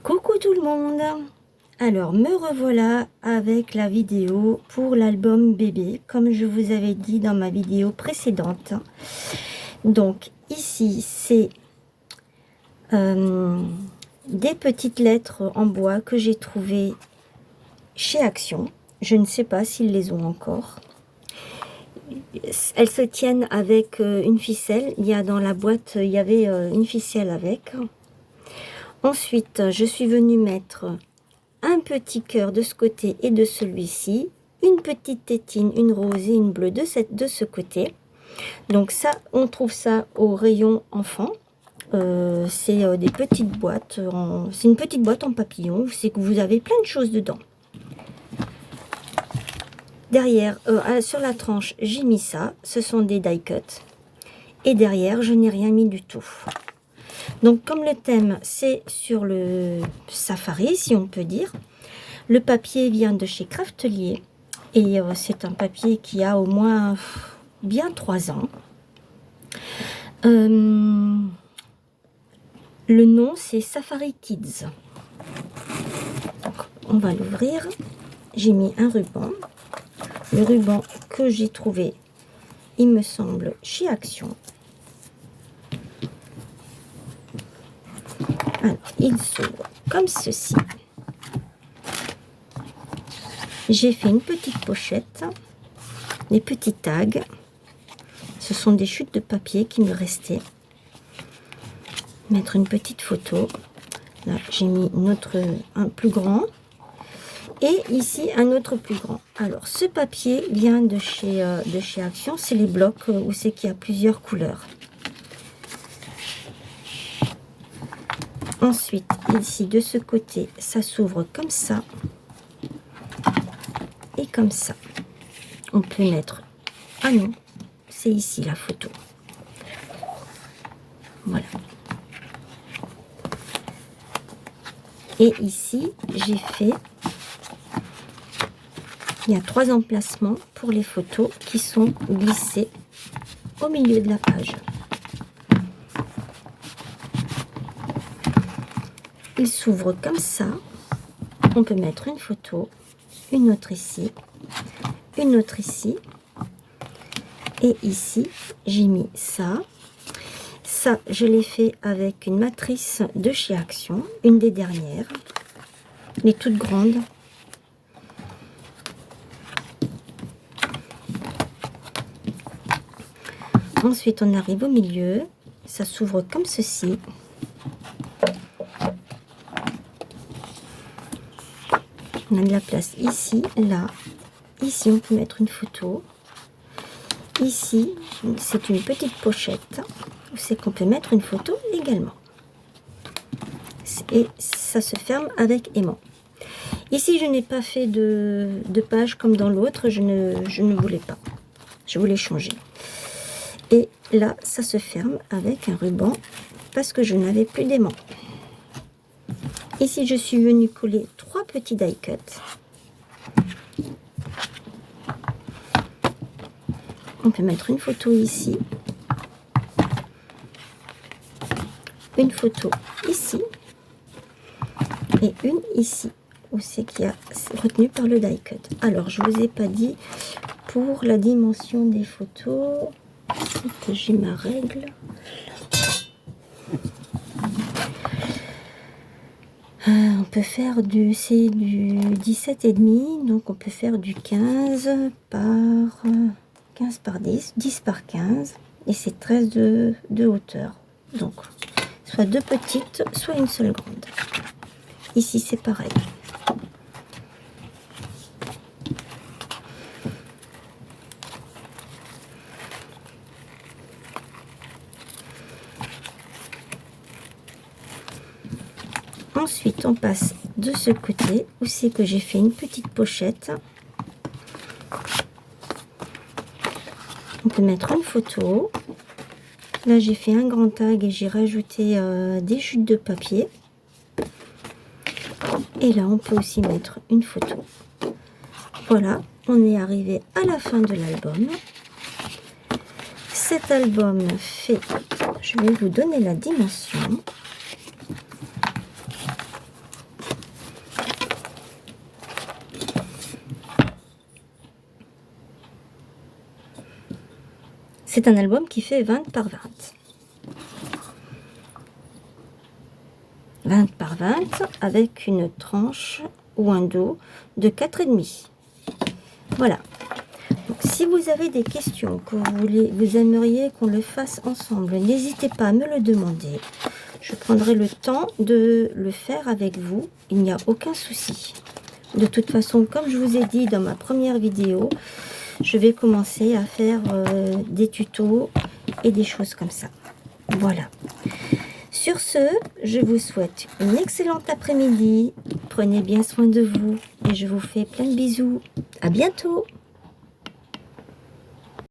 Coucou tout le monde. Alors me revoilà avec la vidéo pour l'album bébé, comme je vous avais dit dans ma vidéo précédente. Donc ici c'est des petites lettres en bois que j'ai trouvées chez Action. Je ne sais pas s'ils les ont encore. Elles se tiennent avec une ficelle. Il y a dans la boîte, il y avait une ficelle avec. Ensuite, je suis venue mettre un petit cœur de ce côté et de celui-ci, une petite tétine, une rose et une bleue de ce côté. Donc ça, on trouve ça au rayon enfant. C'est des petites boîtes, c'est une petite boîte en papillon, c'est que vous avez plein de choses dedans. Derrière, sur la tranche, j'ai mis ça, ce sont des die cuts. Et derrière, je n'ai rien mis du tout. Donc comme le thème, c'est sur le safari, si on peut dire. Le papier vient de chez Craftelier. Et c'est un papier qui a au moins bien 3 ans. Le nom, c'est Safari Kids. Donc, on va l'ouvrir. J'ai mis un ruban. Le ruban que j'ai trouvé, il me semble, chez Action. Alors, il s'ouvre comme ceci. J'ai fait une petite pochette, des petits tags. Ce sont des chutes de papier qui me restaient. Mettre une petite photo. Là, j'ai mis un plus grand. Et ici, un autre plus grand. Alors, ce papier vient de chez Action. C'est les blocs où c'est qu'il y a plusieurs couleurs. Ensuite, ici, de ce côté, ça s'ouvre comme ça. Et comme ça. On peut mettre... Ah non, c'est ici la photo. Voilà. Et ici, j'ai fait... Il y a 3 emplacements pour les photos qui sont glissées au milieu de la page. Il s'ouvre comme ça. On peut mettre une photo, une autre ici, une autre ici. Et ici, j'ai mis ça. Ça, je l'ai fait avec une matrice de chez Action, une des dernières, les toutes grandes. Ensuite, on arrive au milieu. Ça s'ouvre comme ceci. On a de la place ici, là. Ici, on peut mettre une photo. Ici, c'est une petite pochette où c'est qu'on peut mettre une photo également. Et ça se ferme avec aimant. Ici, je n'ai pas fait de page comme dans l'autre. Je ne voulais pas. Je voulais changer. Et là, ça se ferme avec un ruban parce que je n'avais plus d'aimant. Ici, je suis venue coller 3 petits die cuts. On peut mettre une photo ici. Une photo ici. Et une ici. Où c'est qu'il y a retenu par le die cut. Alors, je ne vous ai pas dit pour la dimension des photos. Que j'ai ma règle. On peut faire c'est du 17,5, donc on peut faire du 15 par 10, 10 par 15, et c'est 13 de hauteur. Donc, soit 2 petites, soit une seule grande. Ici, c'est pareil. Ensuite, on passe de ce côté où c'est que j'ai fait une petite pochette. On peut mettre une photo. Là, j'ai fait un grand tag et j'ai rajouté des chutes de papier. Et là, on peut aussi mettre une photo. Voilà, on est arrivé à la fin de l'album. Cet album fait, je vais vous donner la dimension. C'est un album qui fait 20 par 20. 20 par 20 avec une tranche ou un dos de 4,5. Voilà. Donc, si vous avez des questions que vous aimeriez qu'on le fasse ensemble, n'hésitez pas à me le demander. Je prendrai le temps de le faire avec vous. Il n'y a aucun souci. De toute façon, comme je vous ai dit dans ma première vidéo, je vais commencer à faire des tutos et des choses comme ça. Voilà. Sur ce, je vous souhaite une excellente après-midi. Prenez bien soin de vous et je vous fais plein de bisous. À bientôt!